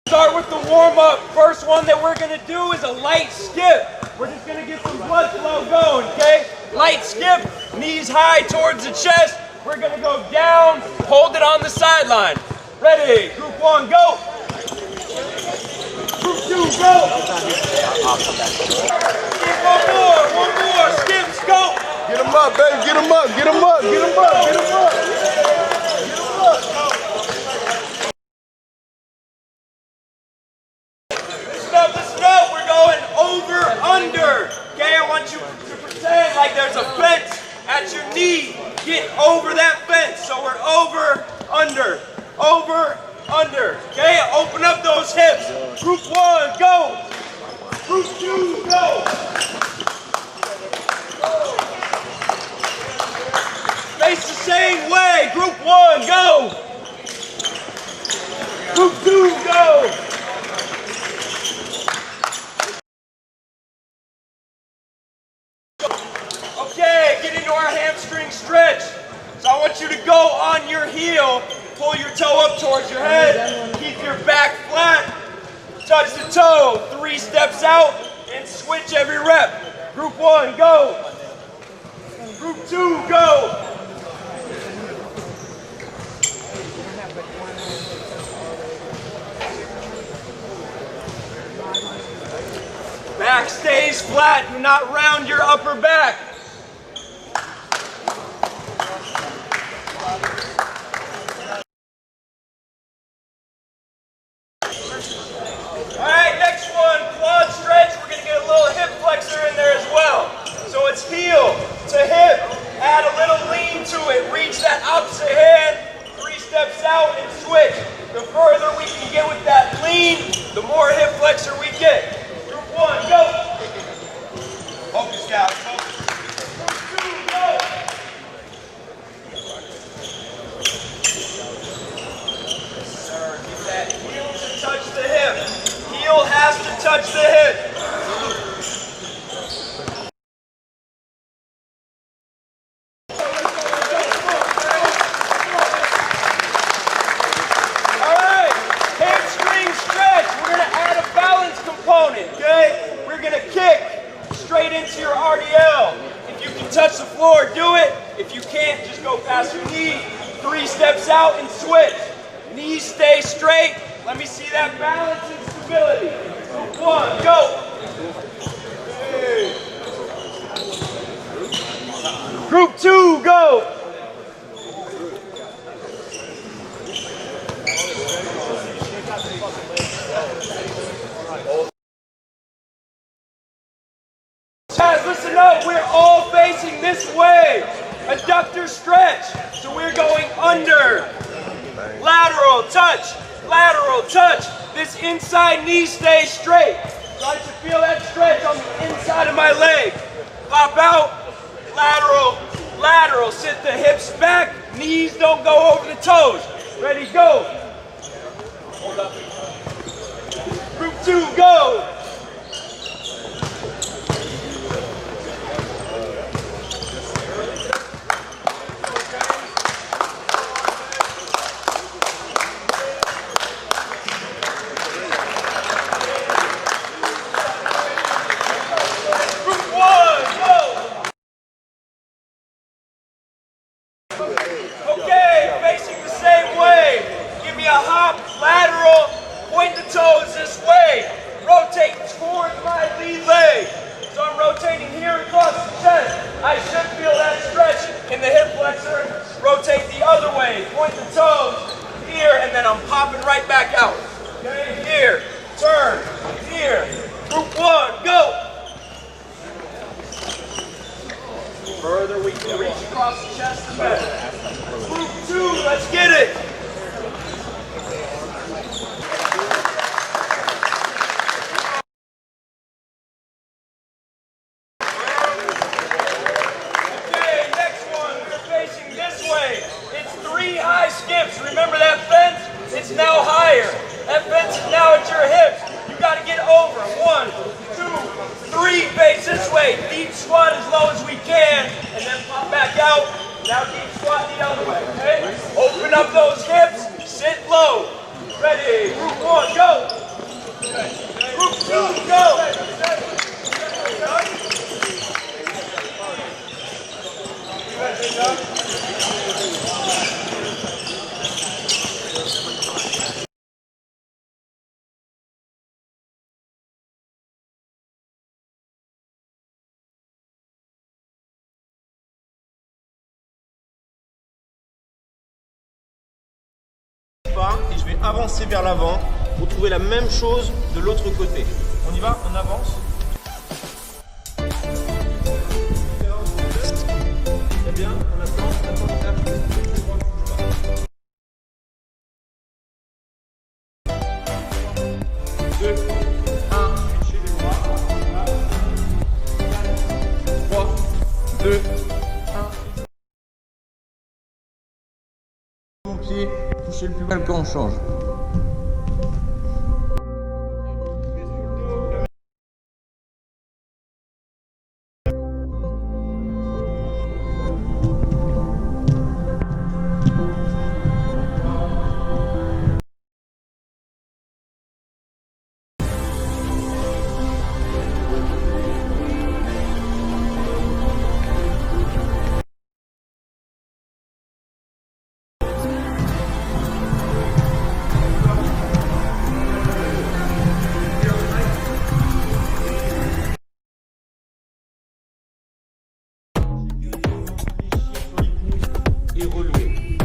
Start with the warm-up. First one that we're gonna do is a light skip. We're just gonna get some blood flow going, okay? Light skip, knees high towards the chest. We're gonna go down, hold it on the sideline. Ready, group one, go. Group two, go. Skip one more, skips, go. Get him up, baby, get him up, get him up, get him up, get him up. Listen up, we're going over, under. Okay, I want you to pretend like there's a fence at your knee. Get over that fence. So we're over, under, okay? Open up those hips. Group one, go. Group two, go. Face the same way. Group one, go. Group two, go. Okay, get into our hamstring stretch. So I want you to go on your heel, pull your toe up towards your head, keep your back flat, touch the toe, 3 steps out, and switch every rep. Group one, go. Group two, go. Back stays flat, do not round your upper back. Alright, next one, quad stretch. We're going to get a little hip flexor in there as well. So it's heel to hip, add a little lean to it, reach that opposite hand, 3 steps out and switch. The further we can get with that lean, the more hip flexor we get. Group one, go. Focus, guys, focus. Group two, go. Sir, get that heel to touch the hip. Heel has to touch the hip. All right, hamstring stretch. We're going to add a balance component, okay? We're going to kick straight into your RDL. If you can touch the floor, do it. If you can't, just go past your knee. 3 steps out and switch. Knees stay straight. Let me see that balance and stability. Group one, go. Group two, go. Guys, listen up. We're all facing this way. Adductor stretch. So we're going under. Lateral touch. Lateral touch. This inside knee stays straight. So I should feel that stretch on the inside of my leg. Pop out. Lateral. Lateral. Sit the hips back. Knees don't go over the toes. Ready, go. Hold up. Group two, go. Okay, facing the same way. Give me a hop, lateral, point the toes this way. Rotate towards my lead leg. So I'm rotating here across the chest. I should feel that stretch in the hip flexor. Rotate the other way. Point the toes here, and then I'm popping right back out. Okay, here, turn, here. Group one, go. Further we can reach across the chest, the better. Group two, let's get it. Okay, next one, we're facing this way. It's 3 high skips. Remember that fence? It's now higher. That fence is now at your hips. You got to get over. 1, 2, 3. Face this way. Deep squat as low as we can, and then pop back out. Now deep squat the other way, okay? Open up those hips, sit low. Ready, group one, go. Et je vais avancer vers l'avant pour trouver la même chose de l'autre côté. On y va, on avance. Très bien, on attend. Deux, un, chez les bras. 3, 2, Mon pied, touchez le plus bas quand on change. et relever.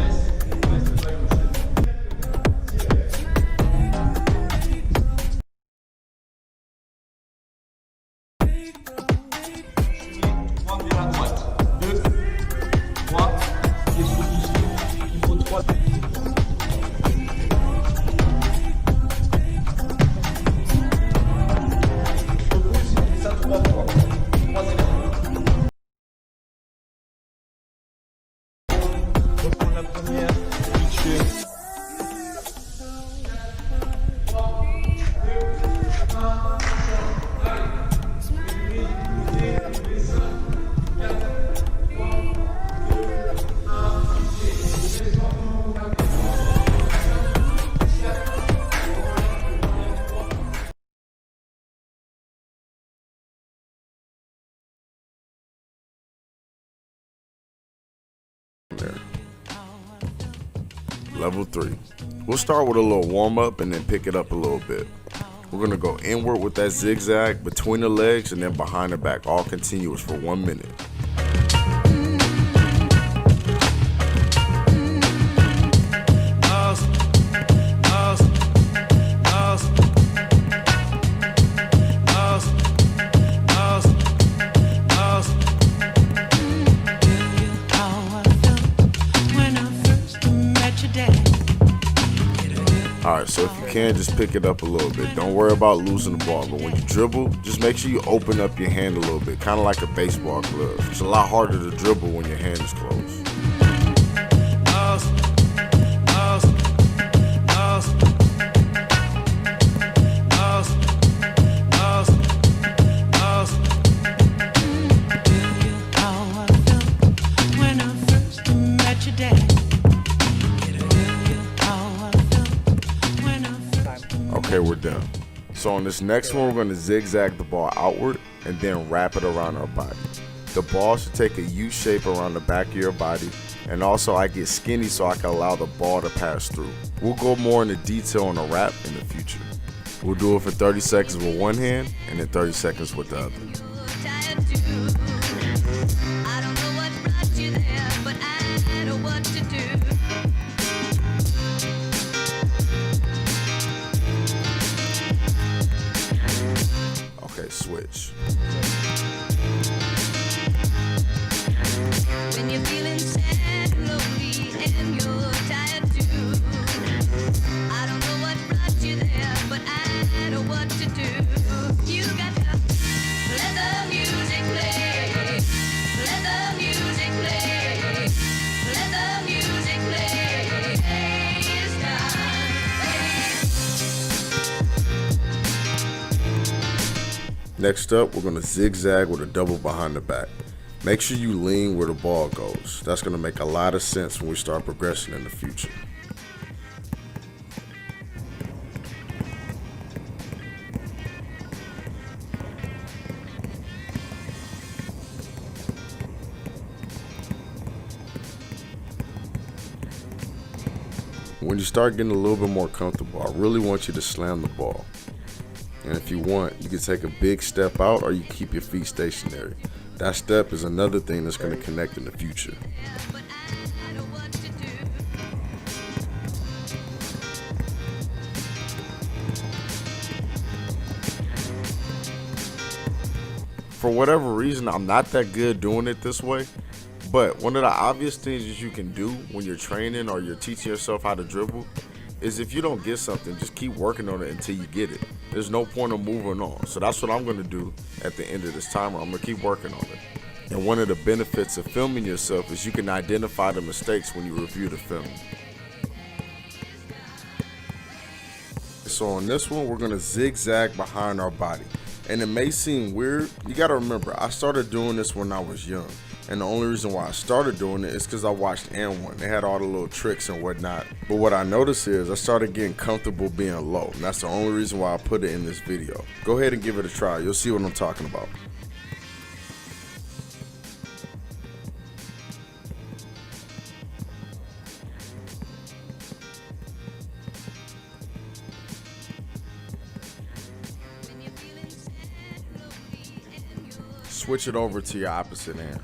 Droit vers la droite. 2, 3, pied sur le pouce. Il faut 3. Ça 3 fois. 3 éléments. Reprendre la première, switcher. Level 3. We'll start with a little warm up and then pick it up a little bit. We're gonna go inward with that zigzag between the legs and then behind the back, all continuous for 1 minute. Alright, so if you can, just pick it up a little bit. Don't worry about losing the ball, but when you dribble, just make sure you open up your hand a little bit, kind of like a baseball glove. It's a lot harder to dribble when your hand is closed. Okay, we're done. So on this next one, we're going to zigzag the ball outward and then wrap it around our body. The ball should take a U shape around the back of your body, and also I get skinny so I can allow the ball to pass through. We'll go more into detail on the wrap in the future. We'll do it for 30 seconds with one hand and then 30 seconds with the other. I don't know what brought you there, but I know what to do. Okay, switch. When you're feeling sad, lonely, and you're tired too. I don't know what brought you there, but I know what to do. You got to let the music play. Let the music play. Let the music play. Hey, it's time. Next up, we're going to zigzag with a double behind the back. Make sure you lean where the ball goes. That's going to make a lot of sense when we start progressing in the future. When you start getting a little bit more comfortable, I really want you to slam the ball. And if you want, you can take a big step out or you keep your feet stationary. That step is another thing that's going to connect in the future. but I know what to do. For whatever reason, I'm not that good doing it this way. But one of the obvious things that you can do when you're training or you're teaching yourself how to dribble is if you don't get something, just keep working on it until you get it. There's no point of moving on. So that's what I'm going to do at the end of this timer. I'm going to keep working on it. And one of the benefits of filming yourself is you can identify the mistakes when you review the film. So on this one, we're going to zigzag behind our body. And it may seem weird. You got to remember, I started doing this when I was young. And the only reason why I started doing it is because I watched AND1. They had all the little tricks and whatnot. But what I noticed is I started getting comfortable being low. And that's the only reason why I put it in this video. Go ahead and give it a try. You'll see what I'm talking about. When you're feeling sad, lonely, and you're Switch it over to your opposite hand.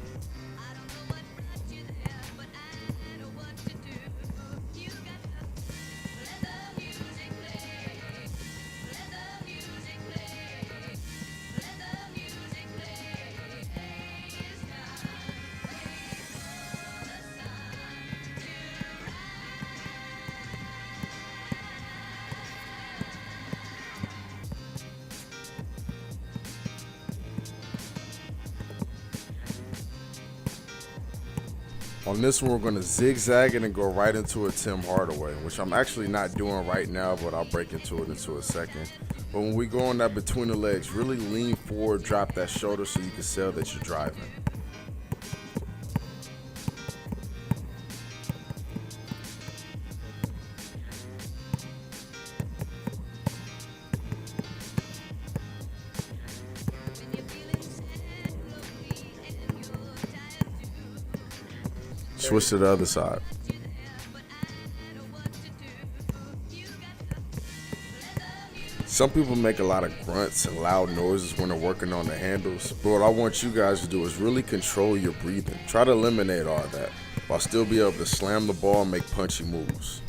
On this one, we're going to zigzag it and go right into a Tim Hardaway, which I'm actually not doing right now, but I'll break into it into a second. But when we go on that between the legs, really lean forward, drop that shoulder so you can sell that you're driving. Switch to the other side. Some people make a lot of grunts and loud noises when they're working on the handles, but what I want you guys to do is really control your breathing. Try to eliminate all that while still be able to slam the ball and make punchy moves.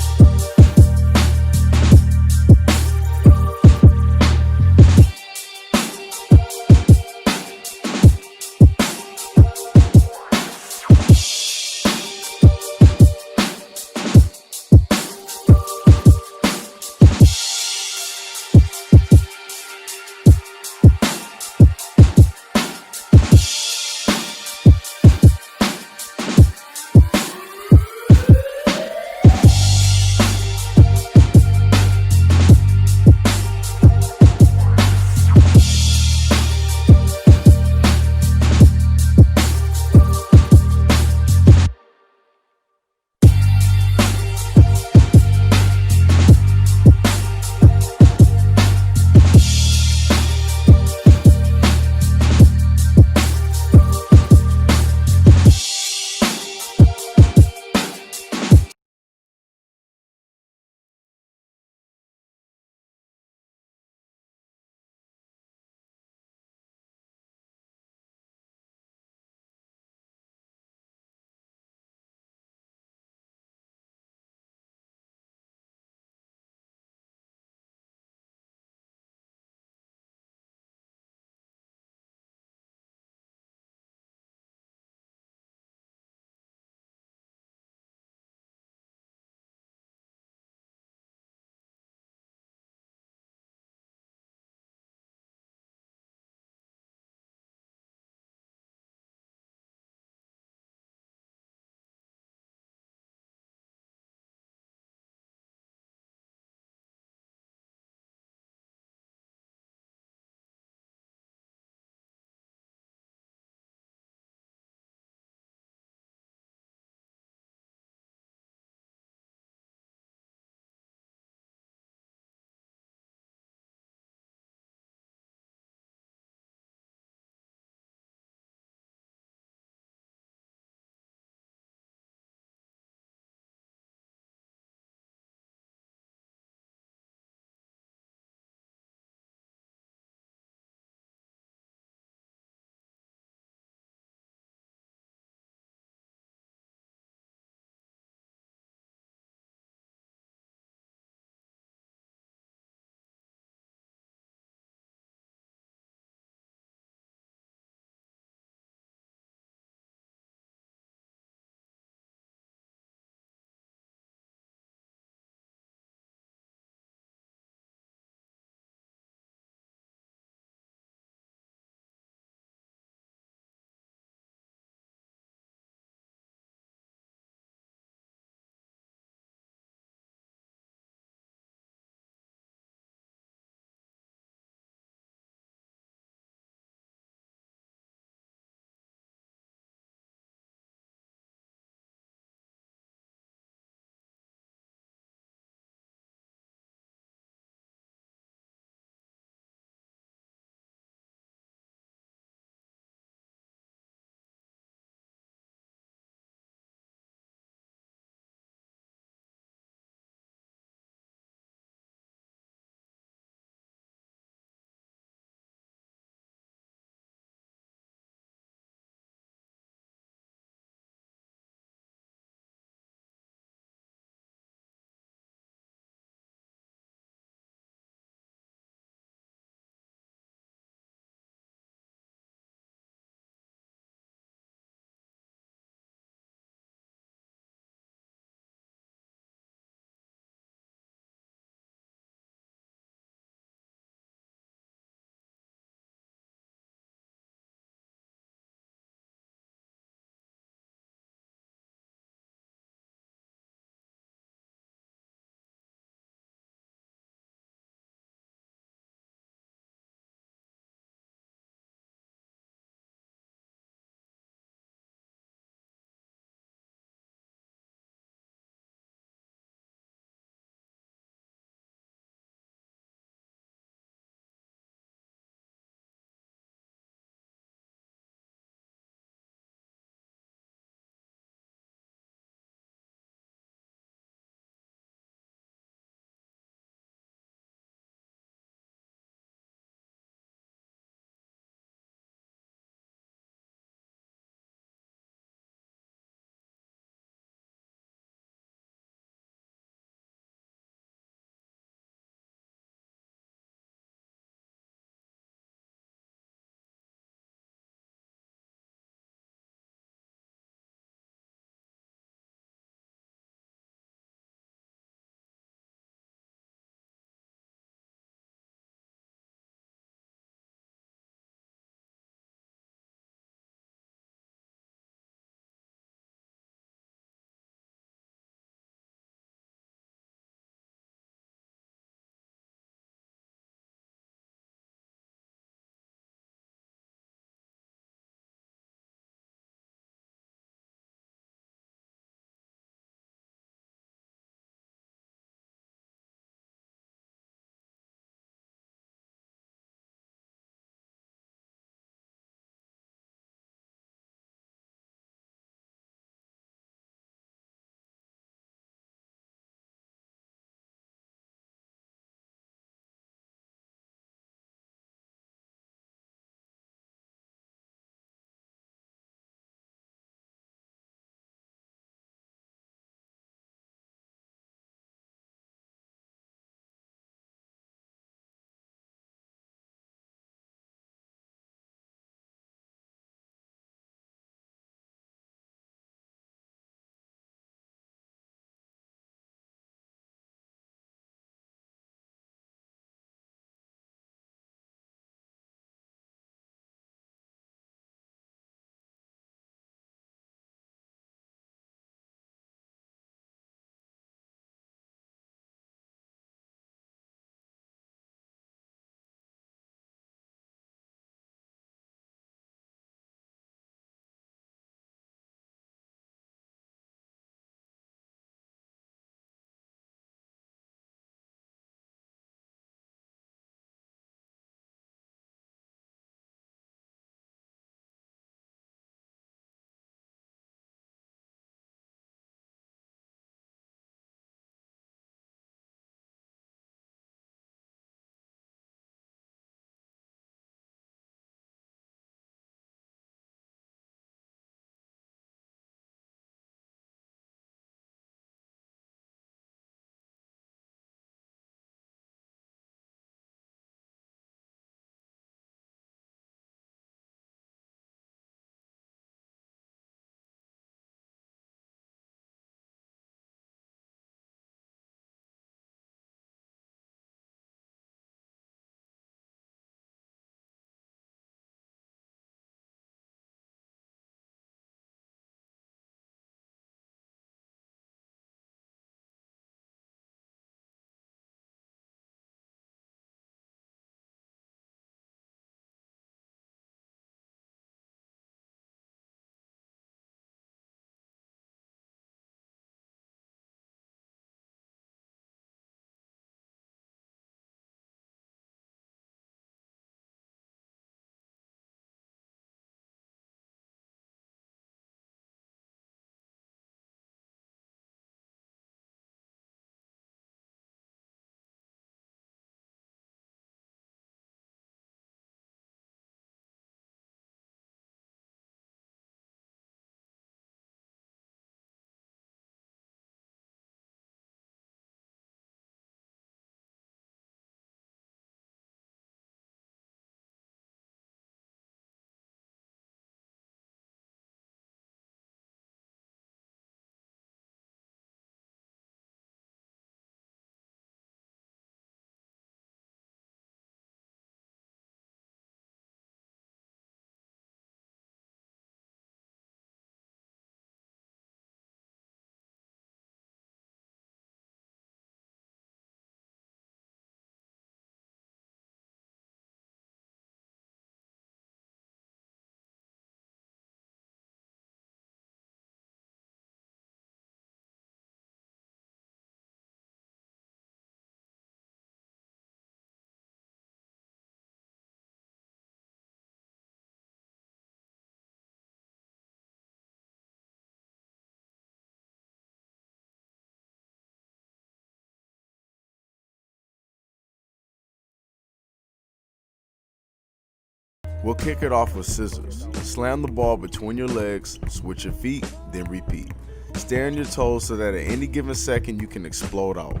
We'll kick it off with scissors. Slam the ball between your legs, switch your feet, then repeat. Stay on your toes so that at any given second you can explode out.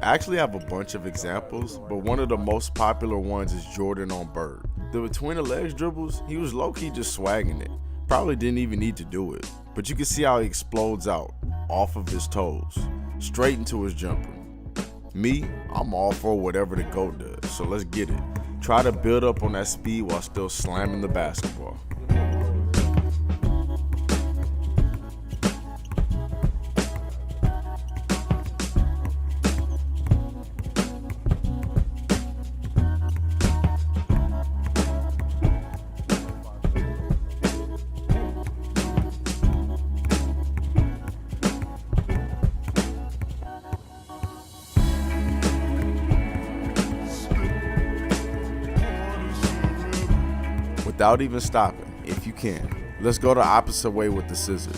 I actually have a bunch of examples, but one of the most popular ones is Jordan on Bird. The between the legs dribbles, he was low-key just swagging it. Probably didn't even need to do it, but you can see how he explodes out, off of his toes, straight into his jumper. Me, I'm all for whatever the GOAT does, so let's get it. Try to build up on that speed while still slamming the basketball. Without even stopping, if you can. Let's go the opposite way with the scissor.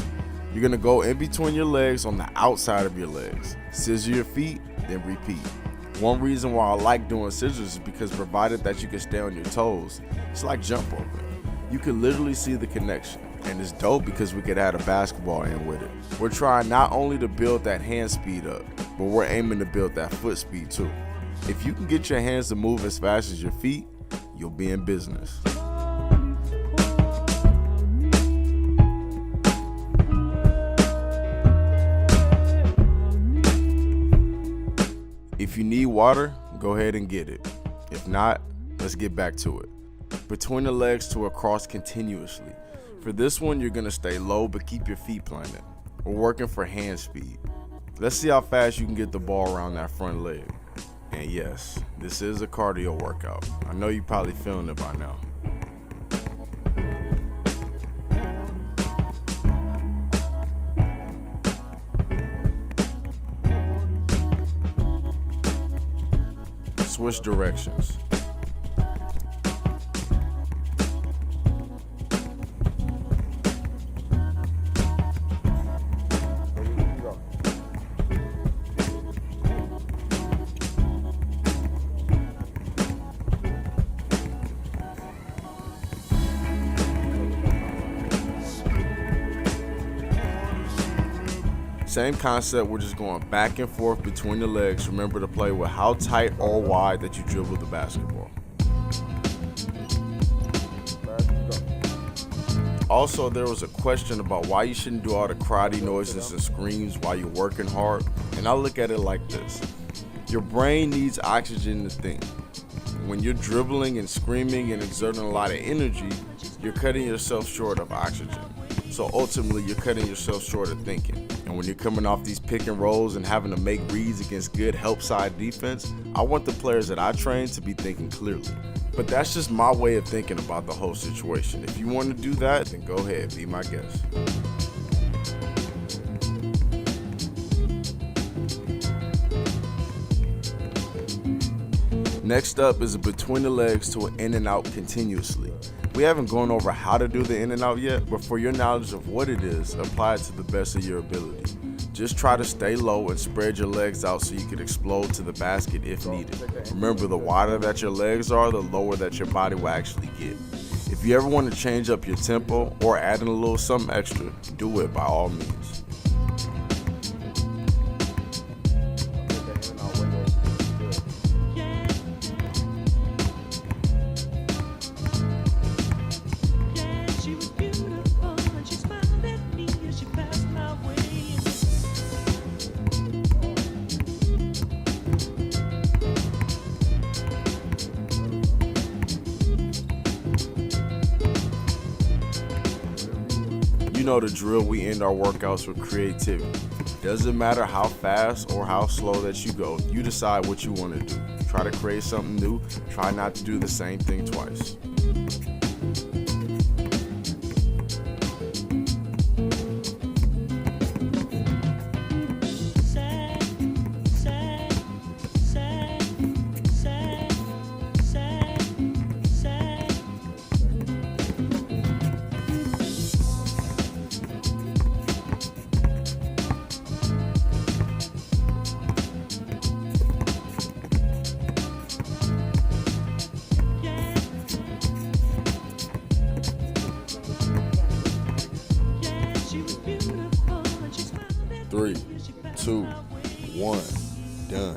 You're gonna go in between your legs on the outside of your legs. Scissor your feet, then repeat. One reason why I like doing scissors is because provided that you can stay on your toes, it's like jump rope. You can literally see the connection, and it's dope because we could add a basketball in with it. We're trying not only to build that hand speed up, but we're aiming to build that foot speed too. If you can get your hands to move as fast as your feet, you'll be in business. If you need water, go ahead and get it. If not, let's get back to it. Between the legs to across continuously. For this one, you're gonna stay low but keep your feet planted. We're working for hand speed. Let's see how fast you can get the ball around that front leg. And yes, this is a cardio workout. I know you're probably feeling it by now. Switch directions. Same concept, we're just going back and forth between the legs. Remember to play with how tight or wide that you dribble the basketball. Also, there was a question about why you shouldn't do all the karate noises and screams while you're working hard, and I look at it like this. Your brain needs oxygen to think. When you're dribbling and screaming and exerting a lot of energy, you're cutting yourself short of oxygen. So ultimately, you're cutting yourself short of thinking. And when you're coming off these pick and rolls and having to make reads against good help side defense, I want the players that I train to be thinking clearly. But that's just my way of thinking about the whole situation. If you want to do that, then go ahead, be my guest. Next up is a between the legs to an in and out continuously. We haven't gone over how to do the in and out yet, but for your knowledge of what it is, apply it to the best of your ability. Just try to stay low and spread your legs out so you can explode to the basket if needed. Remember, the wider that your legs are, the lower that your body will actually get. If you ever want to change up your tempo or add in a little something extra, do it by all means. You know the drill, we end our workouts with creativity. Doesn't matter how fast or how slow that you go, you decide what you want to do. Try to create something new, try not to do the same thing twice. 2, 1, done.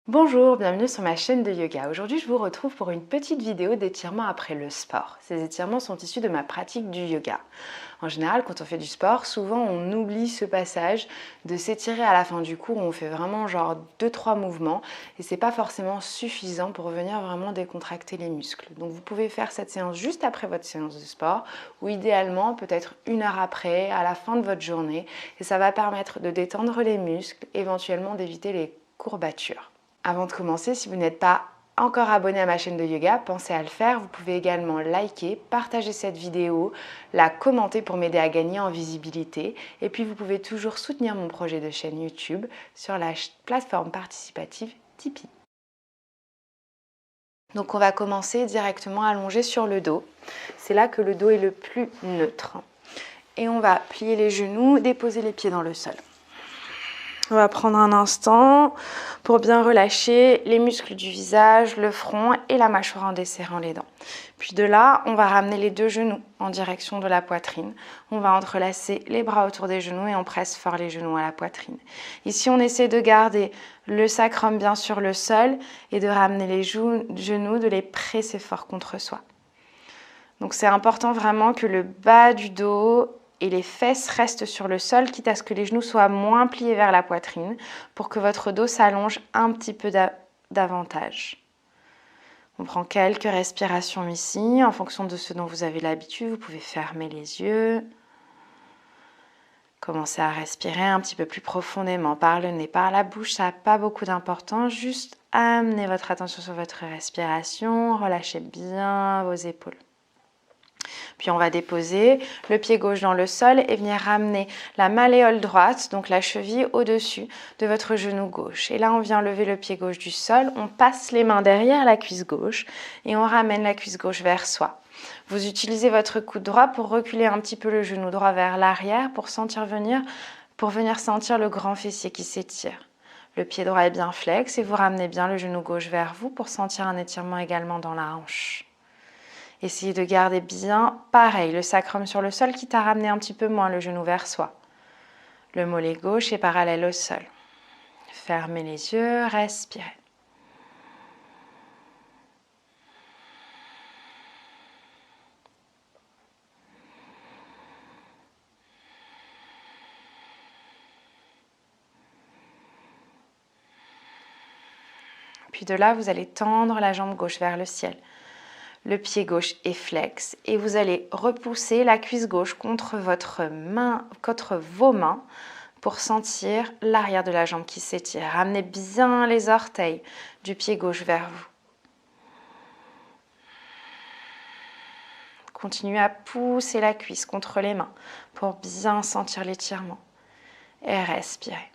Bonjour, bienvenue sur ma chaîne de yoga. Aujourd'hui, je vous retrouve pour une petite vidéo d'étirement après le sport. Ces étirements sont issus de ma pratique du yoga. En général, quand on fait du sport, souvent on oublie ce passage de s'étirer à la fin du cours. On fait vraiment genre 2-3 mouvements et c'est pas forcément suffisant pour venir vraiment décontracter les muscles. Donc vous pouvez faire cette séance juste après votre séance de sport ou idéalement peut-être 1 heure après, à la fin de votre journée, et ça va permettre de détendre les muscles, éventuellement d'éviter les courbatures. Avant de commencer, si vous n'êtes pas encore abonné à ma chaîne de yoga, pensez à le faire. Vous pouvez également liker, partager cette vidéo, la commenter pour m'aider à gagner en visibilité. Et puis vous pouvez toujours soutenir mon projet de chaîne YouTube sur la plateforme participative Tipeee. Donc on va commencer directement allongé sur le dos. C'est là que le dos est le plus neutre. Et on va plier les genoux, déposer les pieds dans le sol. On va prendre un instant pour bien relâcher les muscles du visage, le front et la mâchoire en desserrant les dents. Puis de là, on va ramener les 2 genoux en direction de la poitrine. On va entrelacer les bras autour des genoux et on presse fort les genoux à la poitrine. Ici, on essaie de garder le sacrum bien sur le sol et de ramener les genoux, de les presser fort contre soi. Donc c'est important vraiment que le bas du dos et les fesses restent sur le sol, quitte à ce que les genoux soient moins pliés vers la poitrine pour que votre dos s'allonge un petit peu davantage. On prend quelques respirations ici. En fonction de ce dont vous avez l'habitude, vous pouvez fermer les yeux. Commencez à respirer un petit peu plus profondément par le nez, par la bouche. Ça n'a pas beaucoup d'importance. Juste amenez votre attention sur votre respiration. Relâchez bien vos épaules. Puis on va déposer le pied gauche dans le sol et venir ramener la malléole droite, donc la cheville au-dessus de votre genou gauche. Et là, on vient lever le pied gauche du sol, on passe les mains derrière la cuisse gauche et on ramène la cuisse gauche vers soi. Vous utilisez votre coude droit pour reculer un petit peu le genou droit vers l'arrière pour venir sentir le grand fessier qui s'étire. Le pied droit est bien flex et vous ramenez bien le genou gauche vers vous pour sentir un étirement également dans la hanche. Essayez de garder bien, pareil, le sacrum sur le sol, quitte à ramener un petit peu moins le genou vers soi. Le mollet gauche est parallèle au sol. Fermez les yeux, respirez. Puis de là, vous allez tendre la jambe gauche vers le ciel. Le pied gauche est flex et vous allez repousser la cuisse gauche contre vos mains pour sentir l'arrière de la jambe qui s'étire. Ramenez bien les orteils du pied gauche vers vous. Continuez à pousser la cuisse contre les mains pour bien sentir l'étirement et respirez.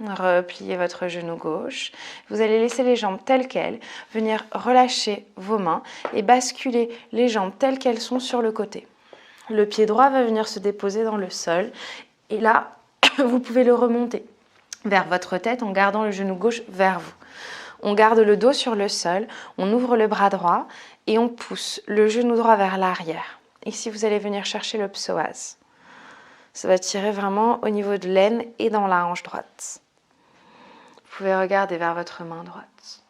Repliez votre genou gauche. Vous allez laisser les jambes telles quelles, venir relâcher vos mains et basculer les jambes telles qu'elles sont sur le côté. Le pied droit va venir se déposer dans le sol et là, vous pouvez le remonter vers votre tête en gardant le genou gauche vers vous. On garde le dos sur le sol, on ouvre le bras droit et on pousse le genou droit vers l'arrière. Ici, vous allez venir chercher le psoas. Ça va tirer vraiment au niveau de l'aine et dans la hanche droite. Vous pouvez regarder vers votre main droite.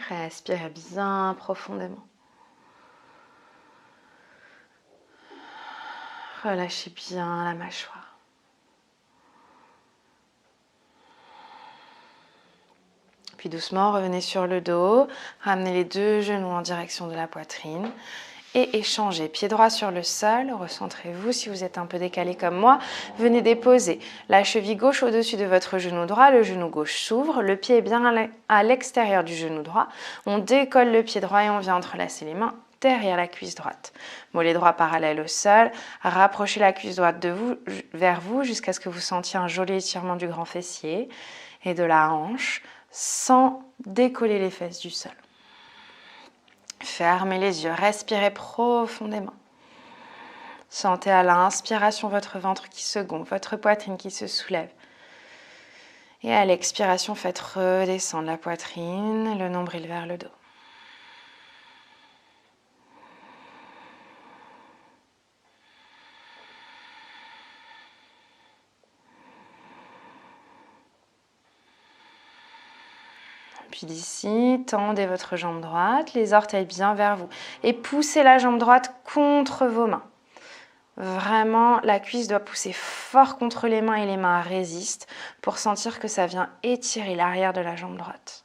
Respirez bien profondément. Relâchez bien la mâchoire. Puis doucement, revenez sur le dos, ramenez les 2 genoux en direction de la poitrine et échangez. Pied droit sur le sol, recentrez-vous si vous êtes un peu décalé comme moi. Venez déposer la cheville gauche au-dessus de votre genou droit, le genou gauche s'ouvre, le pied est bien à l'extérieur du genou droit. On décolle le pied droit et on vient entrelacer les mains derrière la cuisse droite. Mollet droit parallèle au sol. Rapprochez la cuisse droite vers vous jusqu'à ce que vous sentiez un joli étirement du grand fessier et de la hanche sans décoller les fesses du sol. Fermez les yeux, respirez profondément. Sentez à l'inspiration votre ventre qui se gonfle, votre poitrine qui se soulève. Et à l'expiration, faites redescendre la poitrine, le nombril vers le dos. Puis d'ici, tendez votre jambe droite, les orteils bien vers vous. Et poussez la jambe droite contre vos mains. Vraiment, la cuisse doit pousser fort contre les mains et les mains résistent pour sentir que ça vient étirer l'arrière de la jambe droite.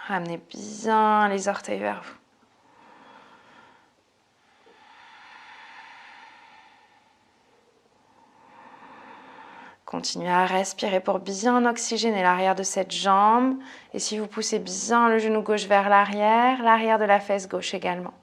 Ramenez bien les orteils vers vous. Continuez à respirer pour bien oxygéner l'arrière de cette jambe. Et si vous poussez bien le genou gauche vers l'arrière de la fesse gauche également.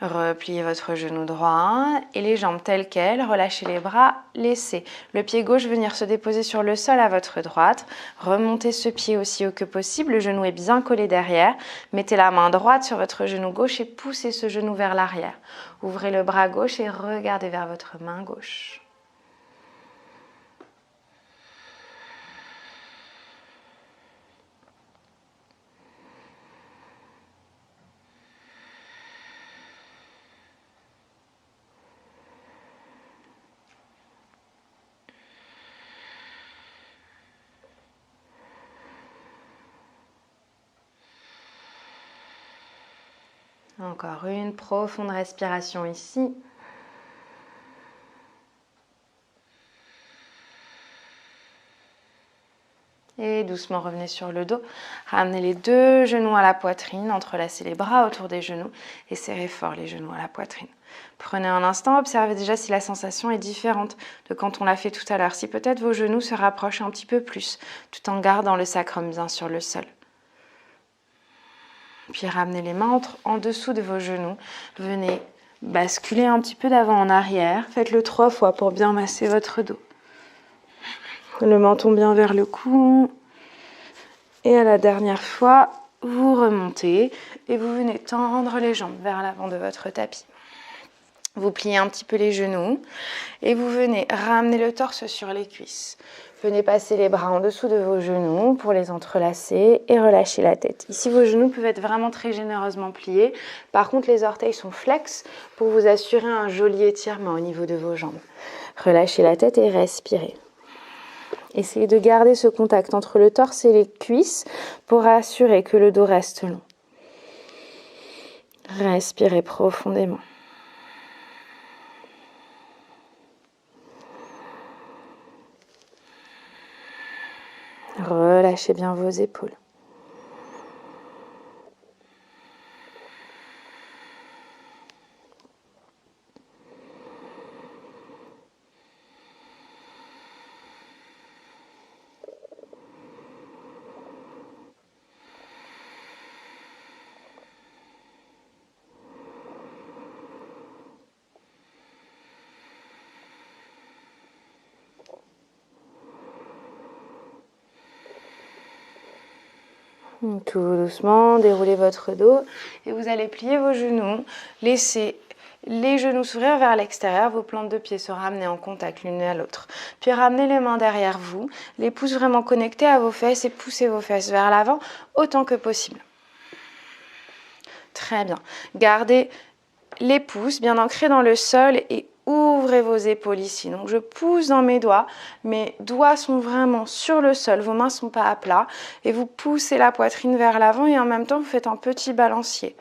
Repliez votre genou droit et les jambes telles quelles, relâchez les bras, laissez le pied gauche venir se déposer sur le sol à votre droite. Remontez ce pied aussi haut que possible, le genou est bien collé derrière. Mettez la main droite sur votre genou gauche et poussez ce genou vers l'arrière. Ouvrez le bras gauche et regardez vers votre main gauche. Encore une profonde respiration ici. Et doucement revenez sur le dos. Ramenez les deux genoux à la poitrine, entrelacez les bras autour des genoux et serrez fort les genoux à la poitrine. Prenez un instant, observez déjà si la sensation est différente de quand on l'a fait tout à l'heure. Si peut-être vos genoux se rapprochent un petit peu plus, tout en gardant le sacrum bien sur le sol. Puis ramenez les mains en dessous de vos genoux. Venez basculer un petit peu d'avant en arrière. Faites-le 3 fois pour bien masser votre dos. Le menton bien vers le cou. Et à la dernière fois, vous remontez et vous venez tendre les jambes vers l'avant de votre tapis. Vous pliez un petit peu les genoux et vous venez ramener le torse sur les cuisses. Venez passer les bras en dessous de vos genoux pour les entrelacer et relâcher la tête. Ici, vos genoux peuvent être vraiment très généreusement pliés. Par contre, les orteils sont flex pour vous assurer un joli étirement au niveau de vos jambes. Relâchez la tête et respirez. Essayez de garder ce contact entre le torse et les cuisses pour assurer que le dos reste long. Respirez profondément. Relâchez bien vos épaules. Tout doucement, déroulez votre dos et vous allez plier vos genoux. Laissez les genoux s'ouvrir vers l'extérieur, vos plantes de pied se ramener en contact l'une à l'autre. Puis ramenez les mains derrière vous, les pouces vraiment connectés à vos fesses et poussez vos fesses vers l'avant autant que possible. Très bien. Gardez les pouces bien ancrés dans le sol et ouvrez vos épaules ici. Donc je pousse dans mes doigts sont vraiment sur le sol, vos mains ne sont pas à plat et vous poussez la poitrine vers l'avant et en même temps vous faites un petit balancier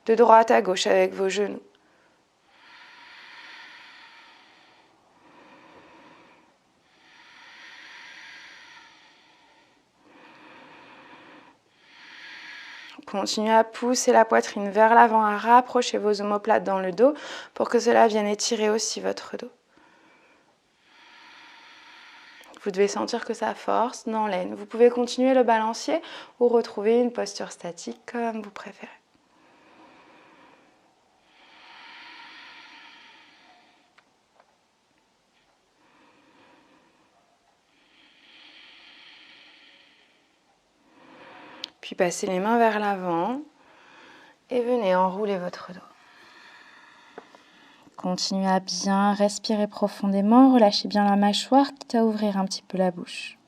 de droite à gauche avec vos genoux. Continuez à pousser la poitrine vers l'avant, à rapprocher vos omoplates dans le dos pour que cela vienne étirer aussi votre dos. Vous devez sentir que ça force dans l'aine. Vous pouvez continuer le balancier ou retrouver une posture statique comme vous préférez. Puis passez les mains vers l'avant et venez enrouler votre dos. Continuez à bien respirer profondément, relâchez bien la mâchoire, quitte à ouvrir un petit peu la bouche.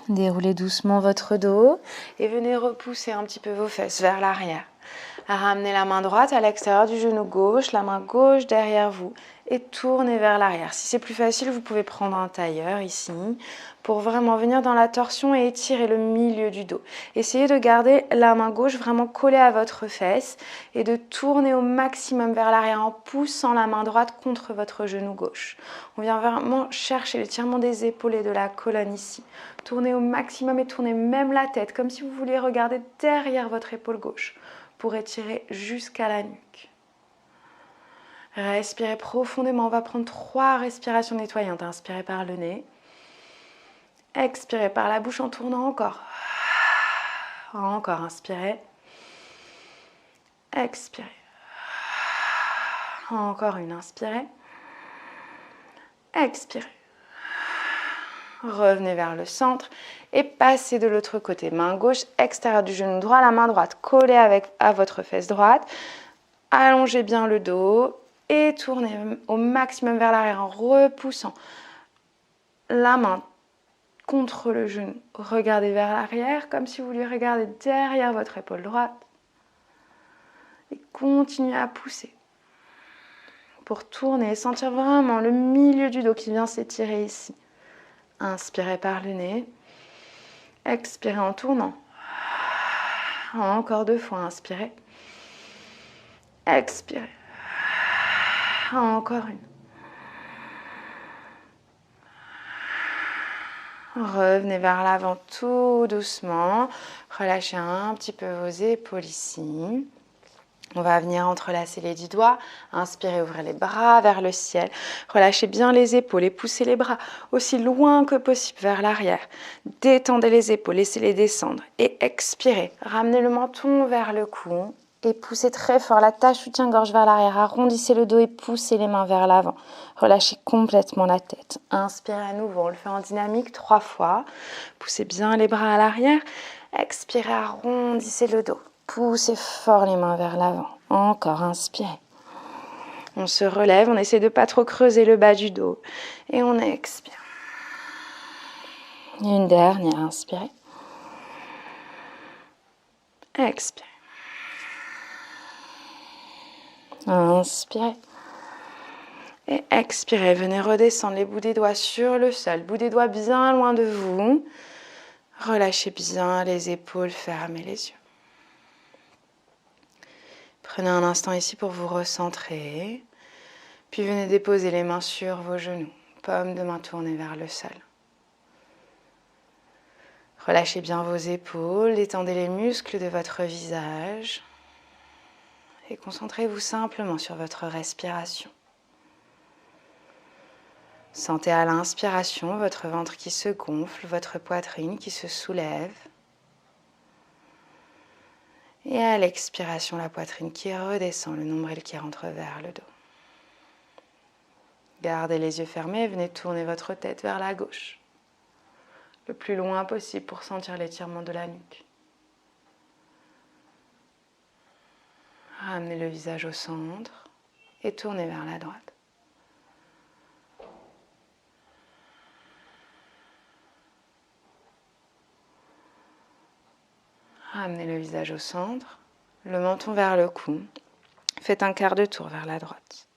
Déroulez doucement votre dos et venez repousser un petit peu vos fesses vers l'arrière. Ramenez la main droite à l'extérieur du genou gauche, la main gauche derrière vous et tournez vers l'arrière. Si c'est plus facile, vous pouvez prendre un tailleur ici pour vraiment venir dans la torsion et étirer le milieu du dos. Essayez de garder la main gauche vraiment collée à votre fesse et de tourner au maximum vers l'arrière en poussant la main droite contre votre genou gauche. On vient vraiment chercher l'étirement des épaules et de la colonne ici. Tournez au maximum et tournez même la tête comme si vous vouliez regarder derrière votre épaule gauche pour étirer jusqu'à la nuque. Respirez profondément. On va prendre 3 respirations nettoyantes. Inspirez par le nez. Expirez par la bouche en tournant encore. Encore, inspirez. Expirez. Encore une, inspirez. Expirez. Revenez vers le centre et passez de l'autre côté. Main gauche, extérieure du genou droit, la main droite collée à votre fesse droite. Allongez bien le dos et tournez au maximum vers l'arrière en repoussant la main contre le genou. Regardez vers l'arrière comme si vous vouliez regarder derrière votre épaule droite. Et continuez à pousser pour tourner et sentir vraiment le milieu du dos qui vient s'étirer ici. Inspirez par le nez. Expirez en tournant. Encore 2 fois, inspirez. Expirez. Encore une. Revenez vers l'avant tout doucement. Relâchez un petit peu vos épaules ici. On va venir entrelacer les 10 doigts. Inspirez, ouvrez les bras vers le ciel. Relâchez bien les épaules et poussez les bras aussi loin que possible vers l'arrière. Détendez les épaules, laissez-les descendre. Et expirez. Ramenez le menton vers le cou et poussez très fort. La tache soutien-gorge vers l'arrière. Arrondissez le dos et poussez les mains vers l'avant. Relâchez complètement la tête. Inspirez à nouveau. On le fait en dynamique 3 fois. Poussez bien les bras à l'arrière. Expirez, arrondissez le dos. Poussez fort les mains vers l'avant. Encore, inspirez. On se relève, on essaie de ne pas trop creuser le bas du dos. Et on expire. Et une dernière, inspirez. Expirez. Inspirez. Et expirez. Venez redescendre les bouts des doigts sur le sol. Bouts des doigts bien loin de vous. Relâchez bien les épaules, fermez les yeux. Prenez un instant ici pour vous recentrer. Puis venez déposer les mains sur vos genoux. Paume de main tournée vers le sol. Relâchez bien vos épaules, détendez les muscles de votre visage. Et concentrez-vous simplement sur votre respiration. Sentez à l'inspiration votre ventre qui se gonfle, votre poitrine qui se soulève. Et à l'expiration, la poitrine qui redescend, le nombril qui rentre vers le dos. Gardez les yeux fermés, venez tourner votre tête vers la gauche. Le plus loin possible pour sentir l'étirement de la nuque. Ramenez le visage au centre et tournez vers la droite. Ramenez le visage au centre, le menton vers le cou. Faites un quart de tour vers la droite.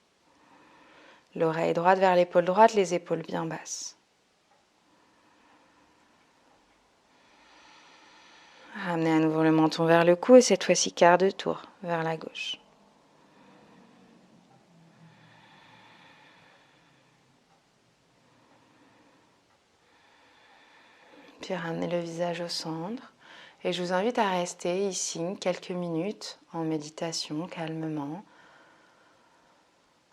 L'oreille droite vers l'épaule droite, les épaules bien basses. Ramenez à nouveau le menton vers le cou et cette fois-ci quart de tour vers la gauche. puis ramenez le visage au centre. Et je vous invite à rester ici quelques minutes en méditation, calmement,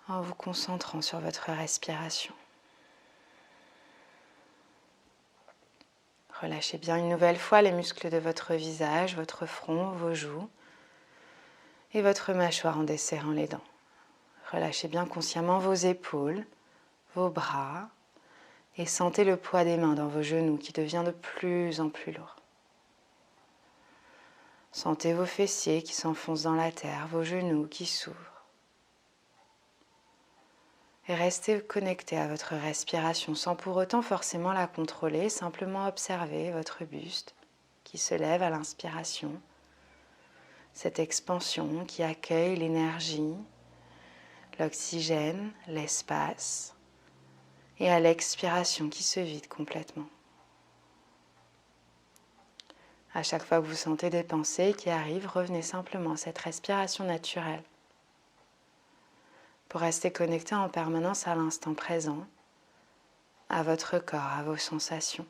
en vous concentrant sur votre respiration. Relâchez bien une nouvelle fois les muscles de votre visage, votre front, vos joues et votre mâchoire en desserrant les dents. Relâchez bien consciemment vos épaules, vos bras et sentez le poids des mains dans vos genoux qui devient de plus en plus lourd. Sentez vos fessiers qui s'enfoncent dans la terre, vos genoux qui s'ouvrent. Et restez connecté à votre respiration sans pour autant forcément la contrôler, simplement observer votre buste qui se lève à l'inspiration, cette expansion qui accueille l'énergie, l'oxygène, l'espace, et à l'expiration qui se vide complètement. À chaque fois que vous sentez des pensées qui arrivent, revenez simplement à cette respiration naturelle pour rester connecté en permanence à l'instant présent, à votre corps, à vos sensations,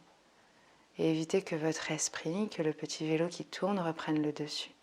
et éviter que votre esprit, que le petit vélo qui tourne reprenne le dessus.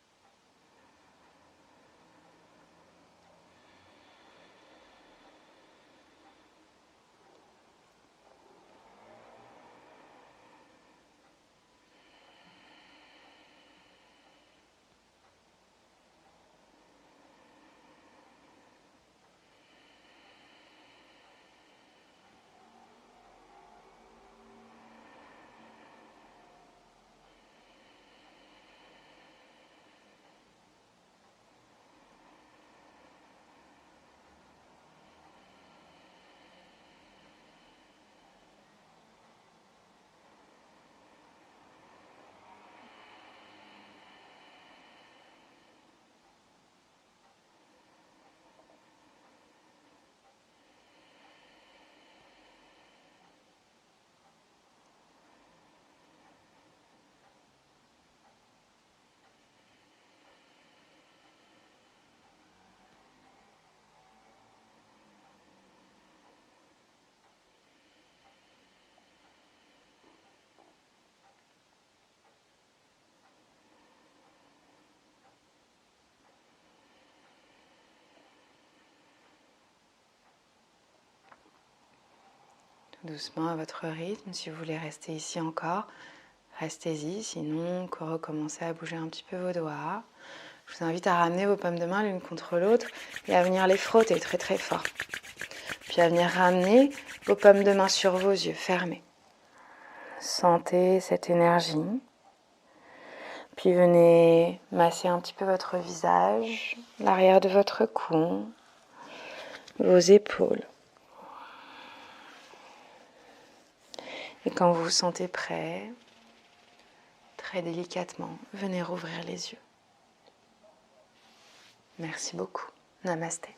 Doucement à votre rythme, si vous voulez rester ici encore, restez-y, sinon recommencez à bouger un petit peu vos doigts. Je vous invite à ramener vos paumes de main l'une contre l'autre et à venir les frotter très très fort. Puis à venir ramener vos paumes de main sur vos yeux fermés. Sentez cette énergie. Puis venez masser un petit peu votre visage, l'arrière de votre cou, vos épaules. Et quand vous vous sentez prêt, très délicatement, venez rouvrir les yeux. Merci beaucoup. Namasté.